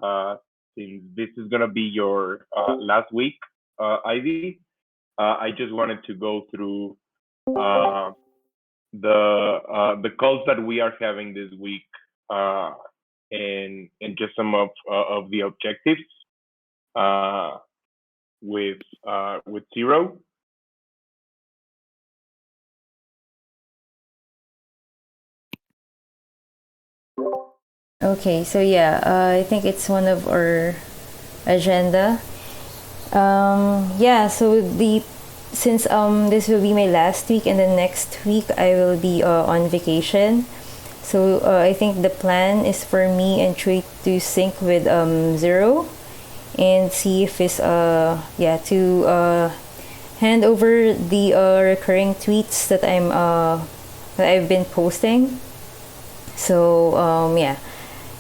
uh, since this is gonna be your last week, Ivy. I just wanted to go through uh, the calls that we are having this week, uh, and just some of the objectives uh, with Zero. Okay, so yeah, I think it's one of our agenda. Yeah, so the since this will be my last week and the next week I will be on vacation. So I think the plan is for me and Trey to sync with Zero and see if it's yeah to hand over the recurring tweets that I've been posting. So yeah,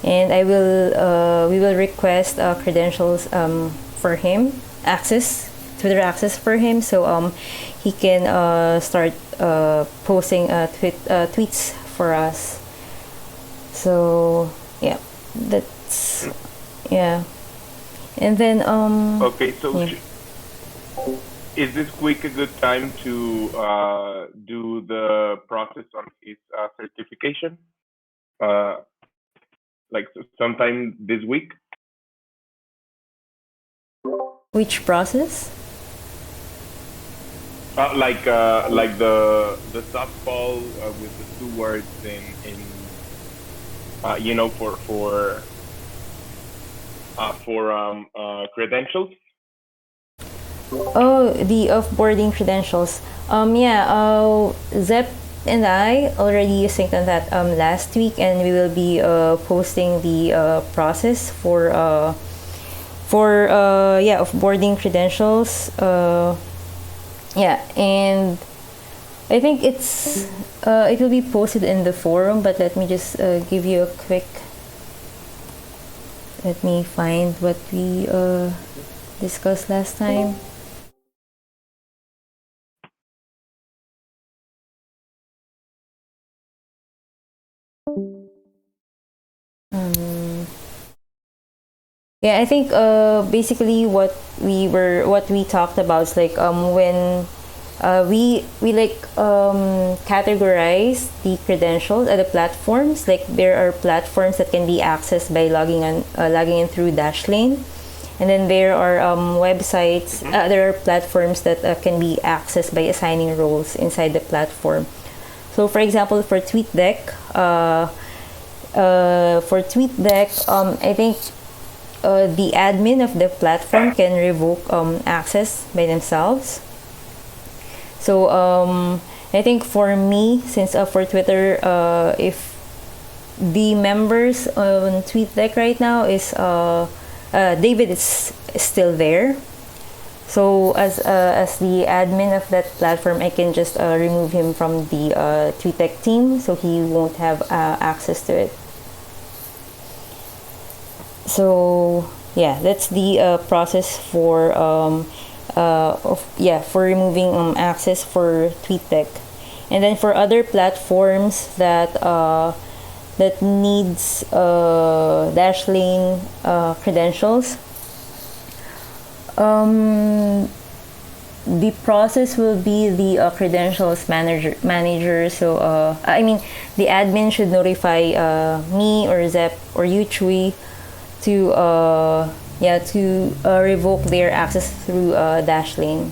and I will we will request credentials for him, access Twitter access for him, so he can start posting tweets for us. So yeah, that's yeah, and then Okay, so yeah. is this week a good time to do the process on his certification? Uh, like sometime this week? Which process? Like the softball with the two words in for credentials. Oh, the offboarding credentials. Yeah, Zep and I already synced on that last week, and we will be posting the process for yeah offboarding credentials. Yeah, and I think it will be posted in the forum, but let me just give you a quick. Let me find what we discussed last time. Um, yeah, I think basically what we talked about is like when we like categorize the credentials at the platforms. Like there are platforms that can be accessed by logging in through Dashlane, and then there are websites. There are platforms that can be accessed by assigning roles inside the platform. So, for example, for TweetDeck, I think the admin of the platform can revoke access by themselves. So I think for me, since for Twitter, if the members on TweetDeck right now is David is still there. So as the admin of that platform, I can just remove him from the TweetDeck team, so he won't have access to it. So yeah, that's the process for for removing access for TweetDeck, and then for other platforms that needs Dashlane credentials, the process will be the credentials manager. So I mean, the admin should notify me or Zep or you, Chui, to revoke their access through Dashlane.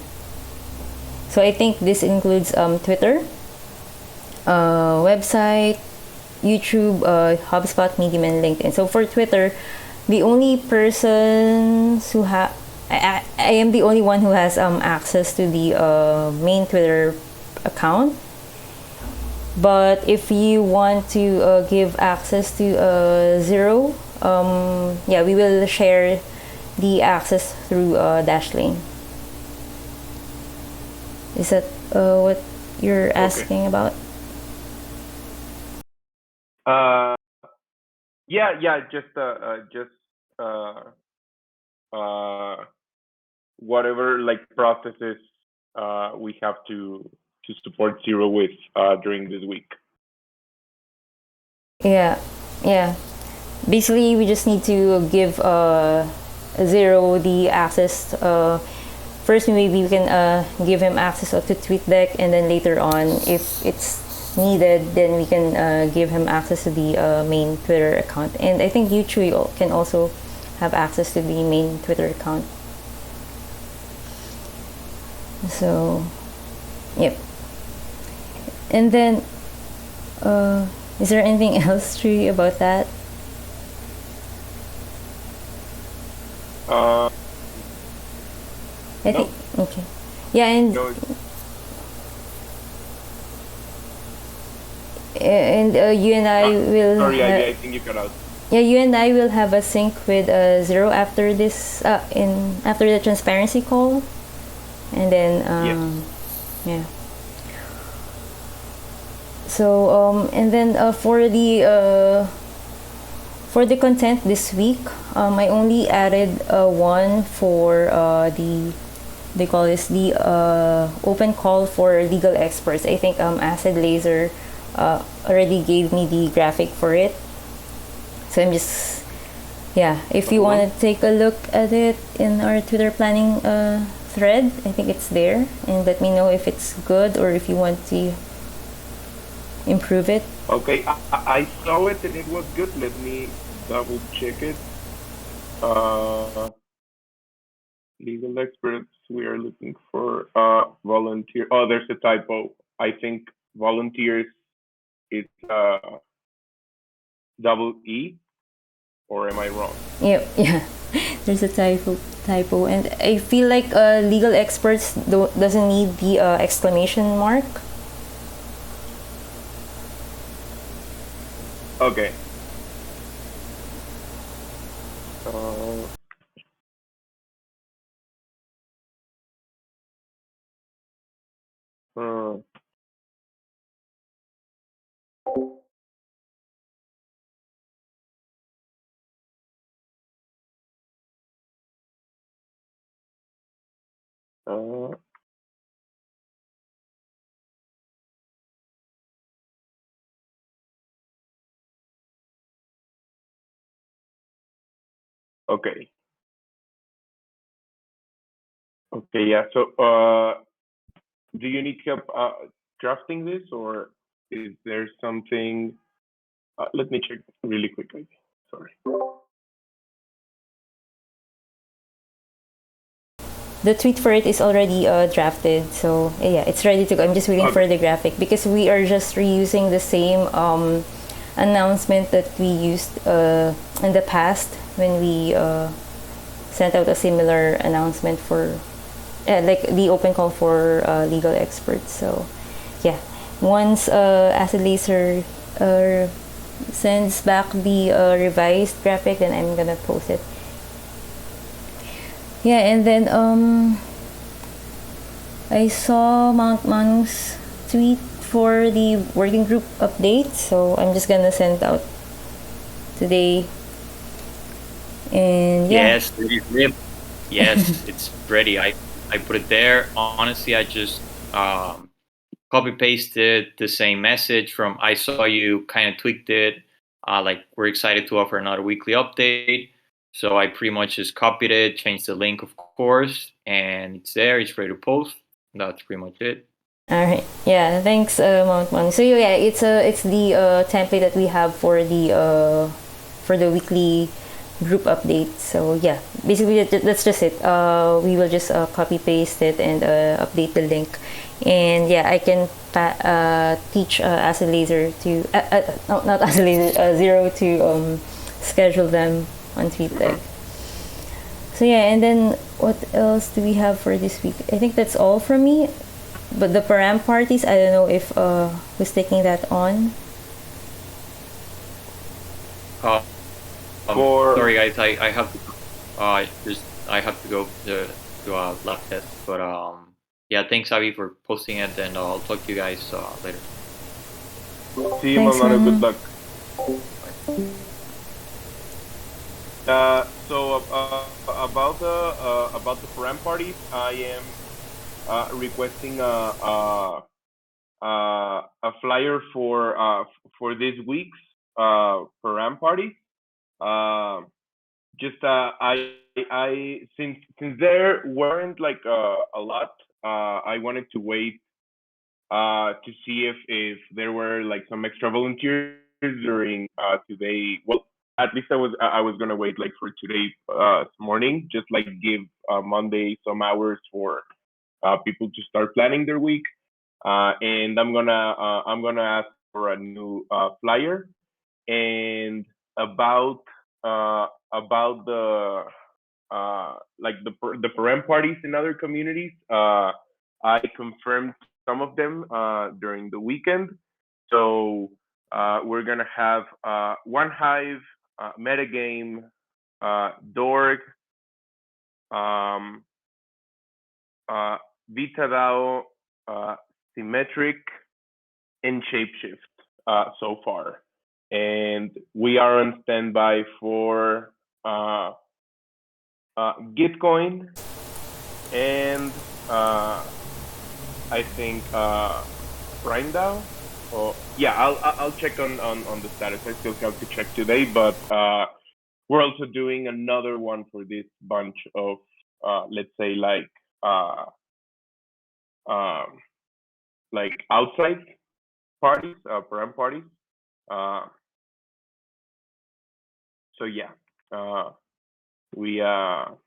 So I think this includes Twitter, website, YouTube, HubSpot, Medium, and LinkedIn. So for Twitter, the only person who I am the only one who has access to the main Twitter account. But if you want to give access to Zero, yeah, we will share the access through Dashlane. Is that what you're asking about? Uh, yeah, just uh, uh, whatever like processes we have to support Zero with during this week. Yeah, yeah. basically we just need to give Zero the access. First, maybe we can give him access to TweetDeck, and then later on, if it's needed, then we can give him access to the main Twitter account. And I think you Chui can also have access to the main Twitter account. So, yep. And then, is there anything else, Chui, about that? Uh, I no, think okay. Yeah, and no. you and I will Sorry, I think you cut out. yeah, you and I will have a sync with Zero after this in after the transparency call, and then Yes. yeah. So and then for the content this week, I only added one for they call this the open call for legal experts. I think Acid Laser already gave me the graphic for it. So I'm just yeah. If you want to take a look at it in our Twitter planning thread, I think it's there, and let me know if it's good or if you want to improve it. Okay, I saw it and it was good. Let me double check it. Uh, Legal experts. We are looking for volunteer. Oh, there's a typo. I think volunteers is double E, or am I wrong? Yep, yeah. There's a typo, and I feel like legal experts doesn't need the exclamation mark. Okay. Uh, uh, uh, okay. Okay. Yeah. So, do you need help drafting this, or is there something? Let me check really quickly. Sorry. The tweet for it is already drafted, so yeah, it's ready to go. I'm just waiting Okay. for the graphic because we are just reusing the same announcement that we used in the past when we sent out a similar announcement for like the open call for legal experts. So yeah, once Acid Laser sends back the revised graphic, then I'm gonna post it. Yeah, and then I saw Mount Manu's tweet for the working group update, so I'm just gonna send out today. And yeah, Yes, it is rim. Yes, it's ready. I put it there. Honestly, I just copy pasted the same message from I saw you, kind of tweaked it. Like we're excited to offer another weekly update. So I pretty much just copied it, changed the link, of course, and it's there. It's ready to post. That's pretty much it. all right. Yeah, thanks, Mount Manu. So yeah, it's the template that we have for the weekly group update. So yeah, basically that's just it. We will just copy paste it and update the link, and yeah, I can teach Acid Laser to no, not Acid Laser, Zero to schedule them on TweetDeck. So yeah, and then what else do we have for this week? I think that's all from me. But the Param Parties, I don't know if who's taking that on. Uh, For sorry, guys. I have to. Just I have to go to a lab test. But yeah. Thanks, Avi, for posting it, and I'll talk to you guys later. see you, Thanks, Manu. Good Manu. luck. So about the Param parties, I am requesting a flyer for this week's Param party. Uh, just since there weren't like a lot, I wanted to wait to see if there were like some extra volunteers during today. Well, at least I was gonna wait like for today morning, just like give Monday some hours for people to start planning their week. And I'm gonna ask for a new flyer and about about the Param parties in other communities. I confirmed some of them during the weekend. So we're gonna have one hive, metagame, dorg, um, uh, vita dao, symmetric, and shapeshift so far. And we are on standby for uh, Gitcoin and I think Prime DAO. Oh, yeah, I'll check on the status. I still have to check today, but we're also doing another one for this bunch of let's say uh, um, like outside parties, Param parties. Uh, so yeah, uh, we I'll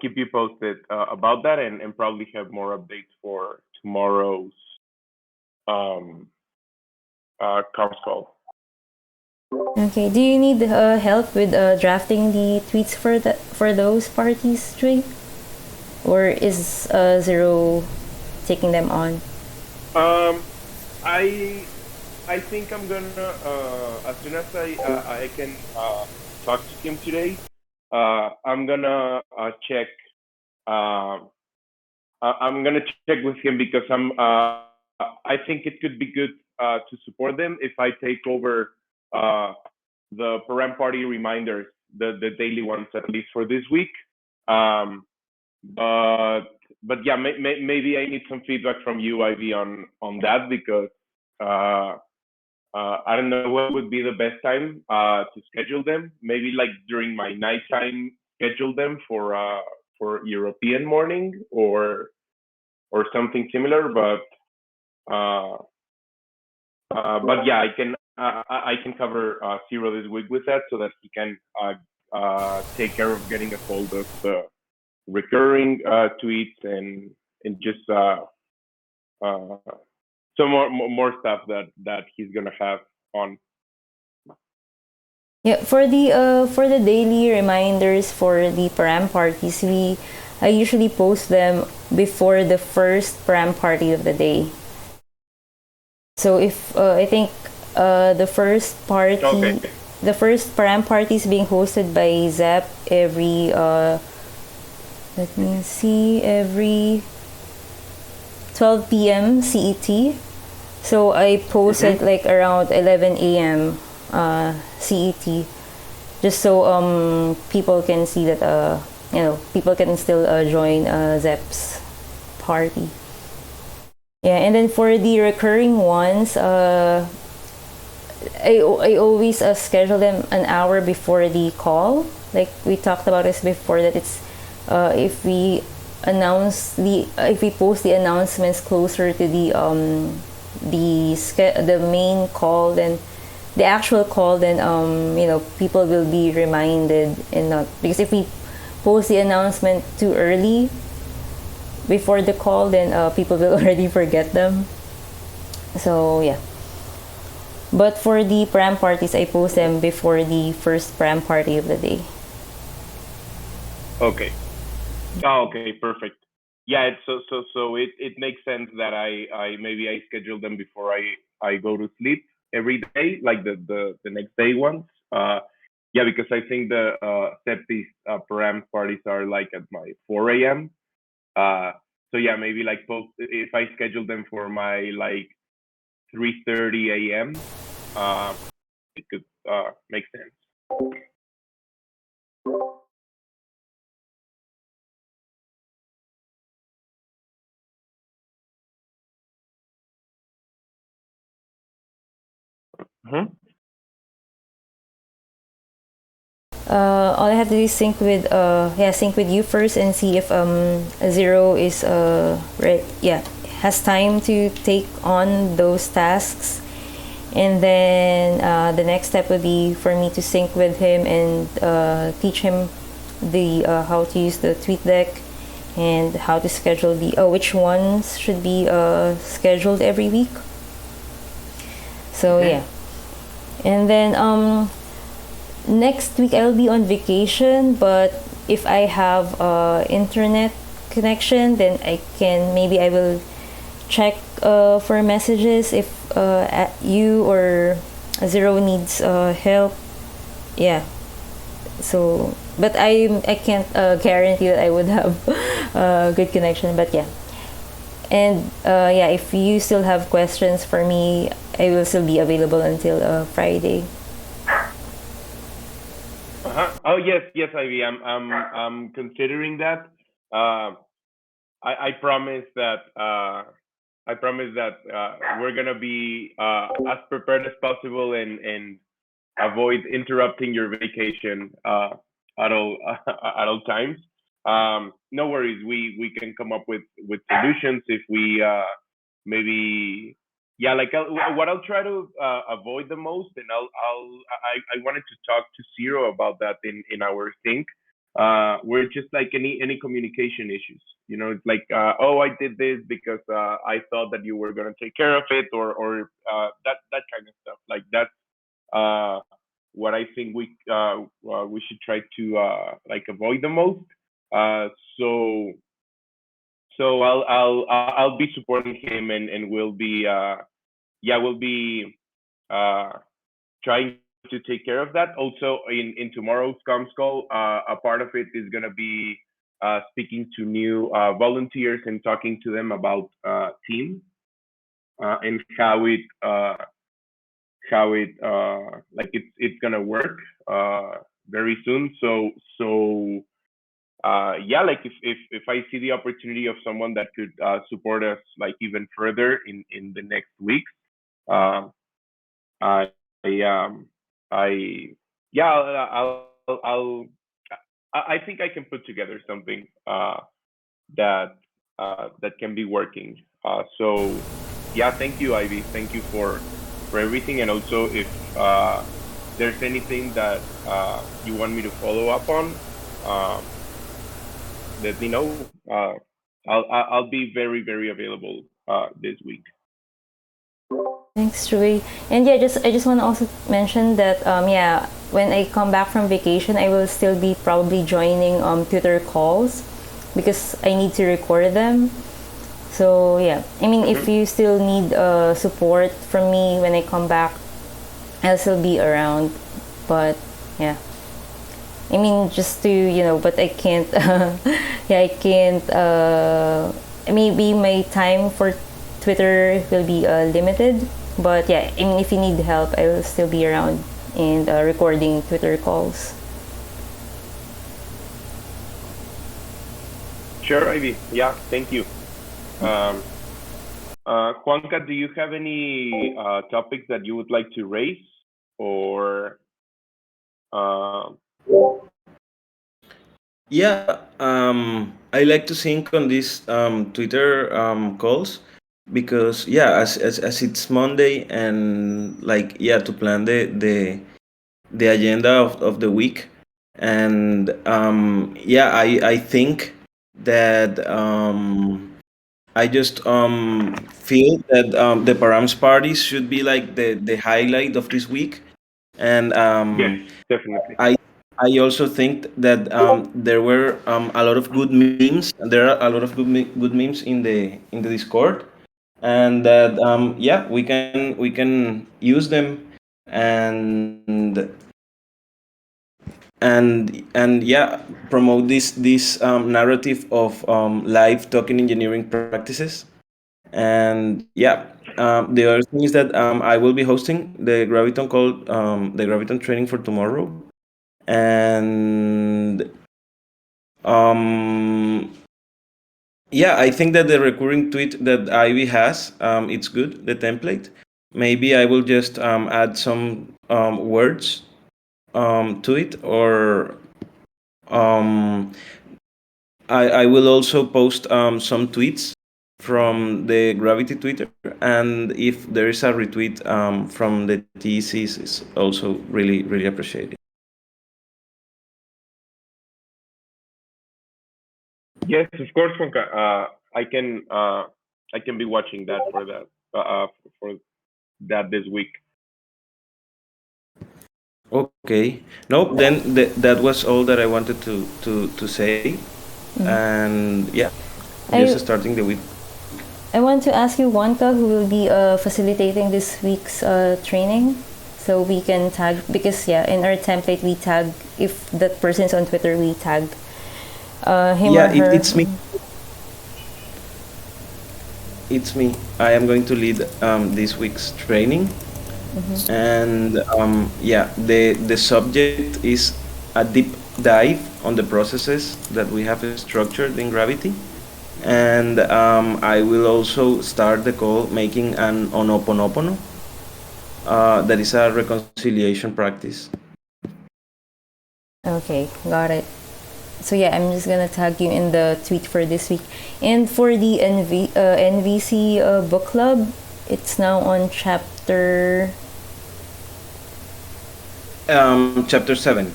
keep you posted about that and probably have more updates for tomorrow's um, conference call. Okay. Do you need help with drafting the tweets for those parties, Dre? Or is Zero taking them on? Um, I I think I'm gonna as soon as I can talk to him today. I'm gonna check. Um, I'm gonna check with him because I think it could be good to support them if I take over uh, the Param Party reminders, the daily ones at least for this week. Um, but yeah, maybe I need some feedback from you, Ivy, on that because uh, I don't know what would be the best time to schedule them. Maybe like during my nighttime, schedule them for European morning or something similar. Uh, but yeah, I can cover Zero this week with that so that he can take care of getting a hold of the recurring tweets and just uh, some more stuff that he's gonna have on. Yeah, for the daily reminders for the Param parties, I usually post them before the first Param party of the day. So if I think the first party, Okay. the first Param party is being hosted by Zap every let me see, every 12 p.m. CET. So I post it Mm-hmm. like around 11 a.m. CET, just so people can see that people can still join Zep's party. Yeah, and then for the recurring ones, I always schedule them an hour before the call. Like we talked about this before, that it's if we if we post the announcements closer to the main call, then the actual call, then people will be reminded, and not because if we post the announcement too early before the call, then people will already forget them. So yeah. But for the pram parties, I post them before the first pram party of the day. Okay. Oh, okay. Perfect. Yeah. It makes sense that I maybe I schedule them before I go to sleep every day, like the next day ones. Yeah, because I think the Septis param parties are like at my 4 a.m. Uh, so yeah, maybe like post if I schedule them for my like 3:30 a.m. Uh, it could make sense. Mhm. All I have to do is sync with you first and see if Zero is has time to take on those tasks. And then the next step would be for me to sync with him and teach him the how to use the tweet deck and how to schedule the which ones should be scheduled every week. So yeah, and then next week I'll be on vacation, but if I have internet connection, then I will check for messages if you or Zero needs help. Yeah. So, but I can't guarantee that I would have good connection. But yeah, and yeah, if you still have questions for me, I will still be available until Friday. Oh yes, yes, Ivy. I'm considering that. Uh, I promise that we're gonna be as prepared as possible and avoid interrupting your vacation at all at all times. No worries. We can come up with solutions if we maybe yeah like what I'll try to avoid the most, and I wanted to talk to Zero about that in our think. We're just like any communication issues. You know, it's like oh, I did this because I thought that you were gonna take care of it, or that kind of stuff. Like that's uh, what I think we should try to like avoid the most. Uh, so I'll be supporting him, and we'll be we'll be uh, trying to take care of that. Also, in tomorrow's comms call, a part of it is gonna be speaking to new volunteers and talking to them about team and how it like it's gonna work very soon. Yeah, like if I see the opportunity of someone that could support us like even further in the next weeks, um, I yeah I think I can put together something that that can be working. So yeah, thank you, Ivy. Thank you for everything, and also if there's anything that you want me to follow up on, um, let me know. I'll be very available this week. Thanks, Joey. And yeah, just I just want to also mention that yeah, when I come back from vacation, I will still be probably joining Twitter calls because I need to record them. So yeah, I mean, if you still need support from me when I come back, I'll still be around. But yeah, I mean, just to but I can't. Yeah, I can't. Maybe my time for Twitter will be limited. But yeah, I mean, if you need help, I will still be around and recording Twitter calls. Sure, Ivy. Yeah, thank you. Um, Juanca, do you have any topics that you would like to raise, or uh, Yeah, I like to think on these Twitter calls because yeah, as it's Monday and like yeah, to plan the agenda of the week, and yeah, I think that I just feel that the Params parties should be like the highlight of this week, and yes, definitely. I I also think that there were a lot of good memes. There are a lot of good memes in the Discord, and that yeah, we can use them and and yeah, promote this narrative of live token engineering practices. And yeah, the other thing is that I will be hosting the Graviton training for tomorrow, and um, yeah, I think that the recurring tweet that Ivy has, it's good, the template. Maybe I will just add some words tweet, or um, I will also post some tweets from the Gravity Twitter, and if there is a retweet from the TECs, is also really really appreciated. Yes, of course, Juanca. I can be watching that for that this week. Okay. Nope. Then that was all that I wanted to say, and yeah, just I starting the week. I want to ask you, Wanta, who will be facilitating this week's training, so we can tag, because yeah, in our template we tag, if that person's on Twitter, we tag him or Yeah, her. it's me. It's me. I am going to lead this week's training, and yeah, the subject is a deep dive on the processes that we have structured in Gravity, and I will also start the call making an onoponopono. That is a reconciliation practice. Okay, got it. So yeah, I'm just gonna tag you in the tweet for this week. And for the NVC book club, it's now on Chapter 7. chapter 7.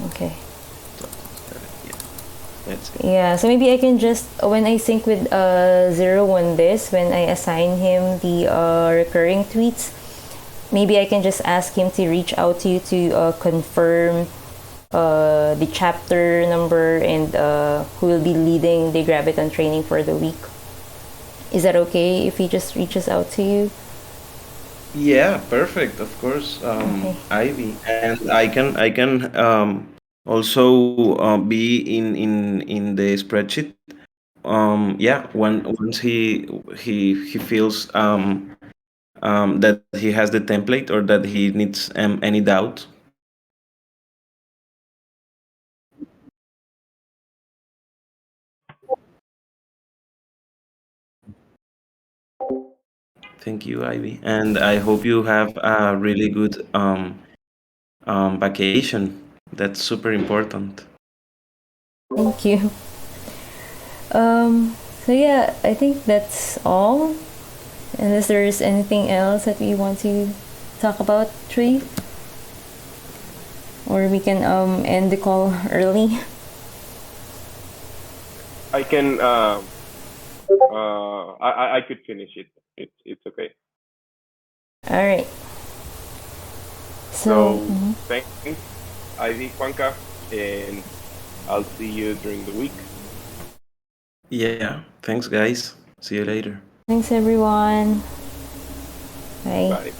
Okay. Yeah, that's it. Yeah, so maybe I can just, when I sync with Zero on this, when I assign him the recurring tweets, maybe I can just ask him to reach out to you to confirm the chapter number and who will be leading the Graviton training for the week. Is that okay if he just reaches out to you? Yeah, perfect. Of course, Okay. Ivy, and I can also be in the spreadsheet. Yeah, once he feels that he has the template, or that he needs any doubt. Thank you, Ivy, and I hope you have a really good vacation. That's super important. Thank you. So yeah, I think that's all. Unless there's anything else that we want to talk about, Tree, or we can end the call early. I can I could finish it. It's okay. All right. So So thanks, Ivy, Juanca, and I'll see you during the week. Yeah, thanks, guys. See you later. thanks everyone. Bye. Bye.